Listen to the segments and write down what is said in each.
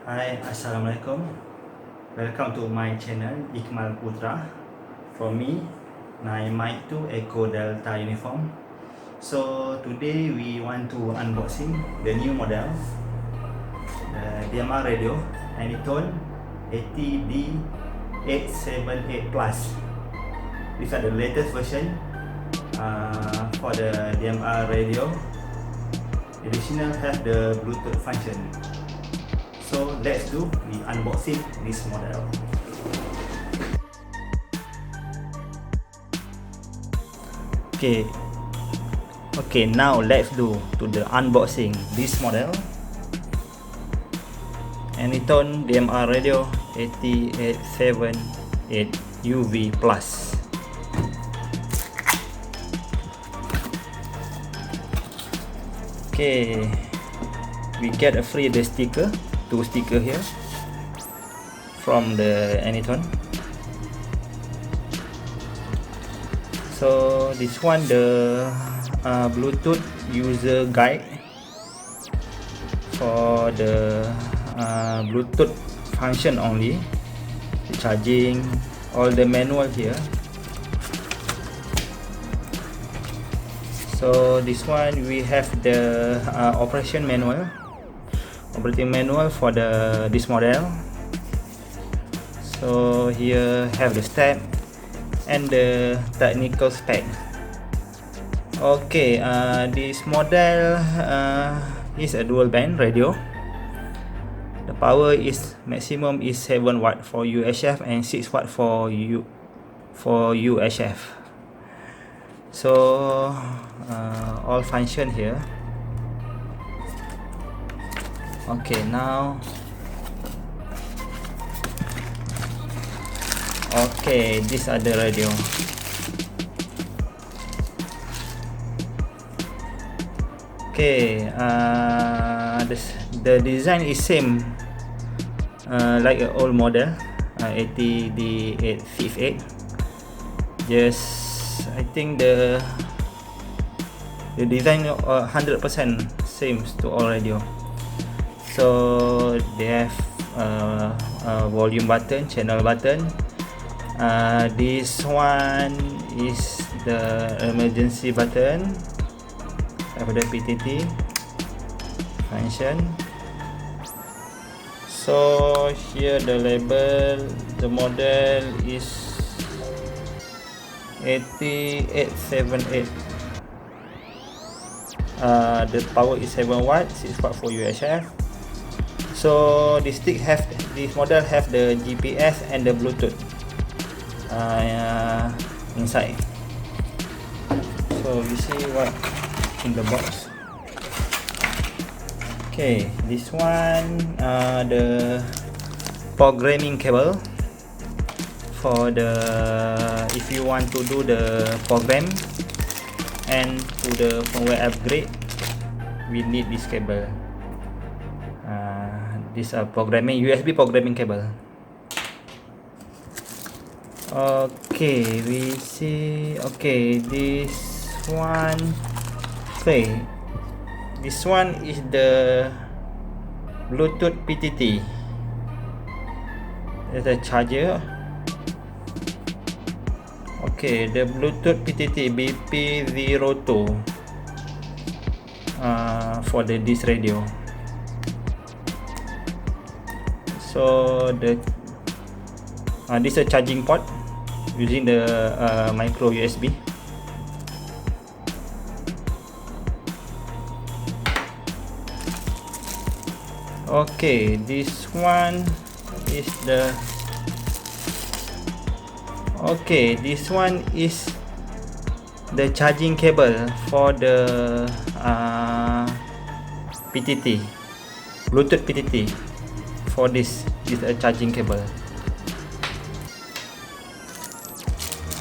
Hai, Assalamualaikum. Welcome to my channel Ikmal Putra. From me, 9 Mike 2 Echo Delta Uniform. So today we want to unboxing the new model, the DMR radio Anytone AT-D878 Plus. These are the latest version for the DMR radio. Additional have the Bluetooth function. So let's do the unboxing this model. Okay, now let's do to the unboxing this model. Anytone DMR radio AT-D878UV Plus. Okay, we get a free the sticker, 2 sticker here from the Anytone. So this one the Bluetooth user guide for the Bluetooth function only, the charging, all the manual here. So this one we have the operating manual for this model. So here have the step and the technical spec. Okay, this model is a dual band radio. The power is maximum is 7 watt for UHF and 6 watt for UHF. So all function here. Okay, now okay, these are the radio. Okay, the design is same like an old model AT-D878. Just I think the design 100% same to all radio. So they have volume button, channel button. This one is the emergency button for the PTT function. So here the label, the model is AT-878. The power is 7 watt, 6 watt for UHF. So this model have the GPS and the Bluetooth inside. So we see what in the box. Okay, this one the programming cable for the if you want to do the program and to the firmware upgrade, we need this cable. This programming USB programming cable. Okay, we see. Okay, this one. Okay, this one is the Bluetooth PTT. There's a charger. Okay, the Bluetooth PTT BP02 for this radio. So this is a charging port using the micro USB. Okay, this one is the charging cable for the PTT, Bluetooth PTT. For this is a charging cable.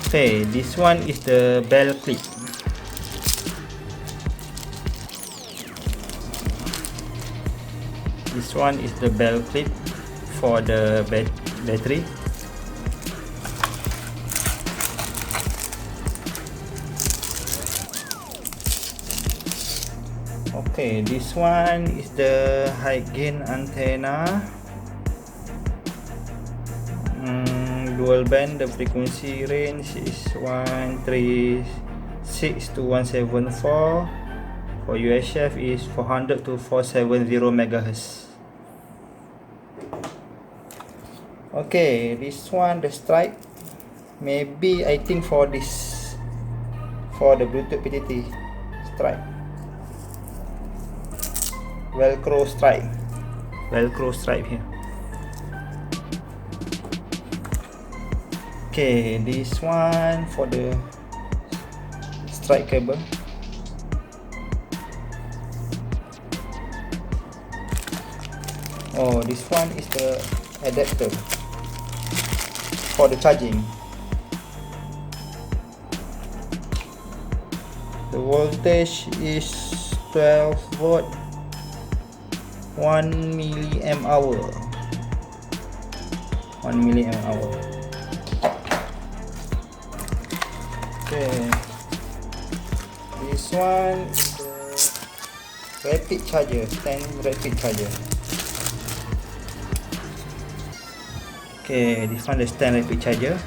Okay, this one is the bell clip. This one is the bell clip for the battery. Okay, this one is the high gain antenna dual band. The frequency range is 136 to 174. For UHF is 400 to 470 MHz. Okay, this one, the stripe, maybe I think for this, for the Bluetooth PTT stripe, velcro stripe here. Okay, this one for the stripe cable. Oh, this one is the adapter for the charging. The voltage is 12 volt, 1 milliamp hour. 1 milliamp hour. Okay, this one is the rapid charger, stand rapid charger. Okay, this one the stand rapid charger.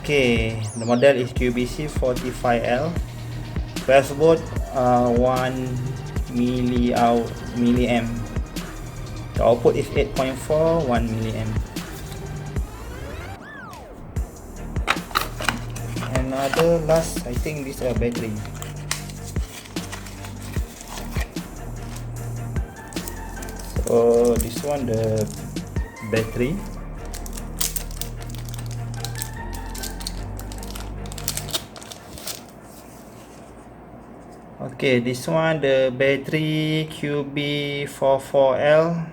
Okay, the model is QBC45L. 12 volt, 1 milliamp. The output is 8.4, 1 milliamp. Another last, I think this is a battery. So this one the battery. Okay, this one the battery QB44L.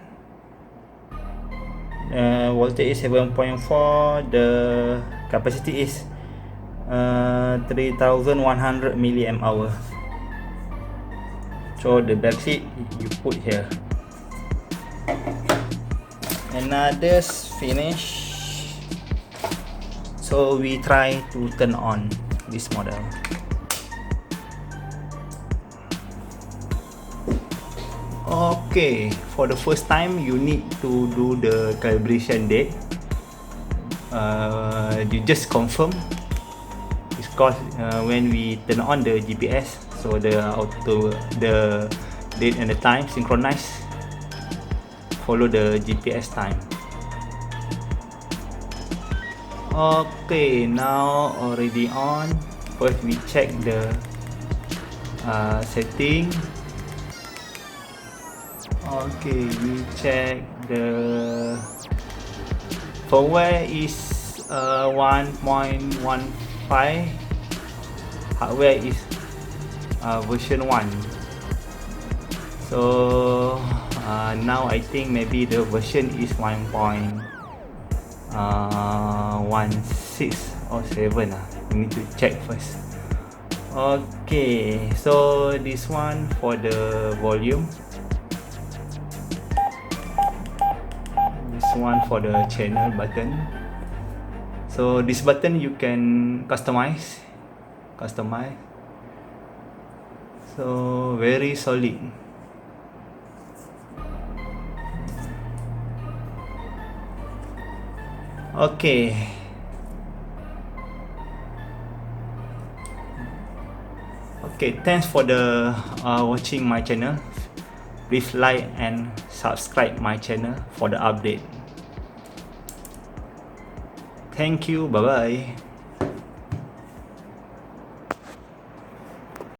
Voltage is 7.4. The capacity is 3100 milliamp hour. So the backseat you put here. Another finish. So we try to turn on this model. Okay, for the first time you need to do the calibration date. You just confirm, because when we turn on the GPS, so the date and the time synchronize, follow the GPS time. Okay, now already on. First we check the setting. Okay, we check the firmware is 1.15. Hardware is version 1. So now I think maybe the version is 1.16 or 7. We need to check first. Okay, so this one for the volume. This one for the channel button. So this button you can customize. So very solid. Okay. Okay, thanks for the watching my channel. Please like and subscribe my channel for the update. Thank you. Bye bye.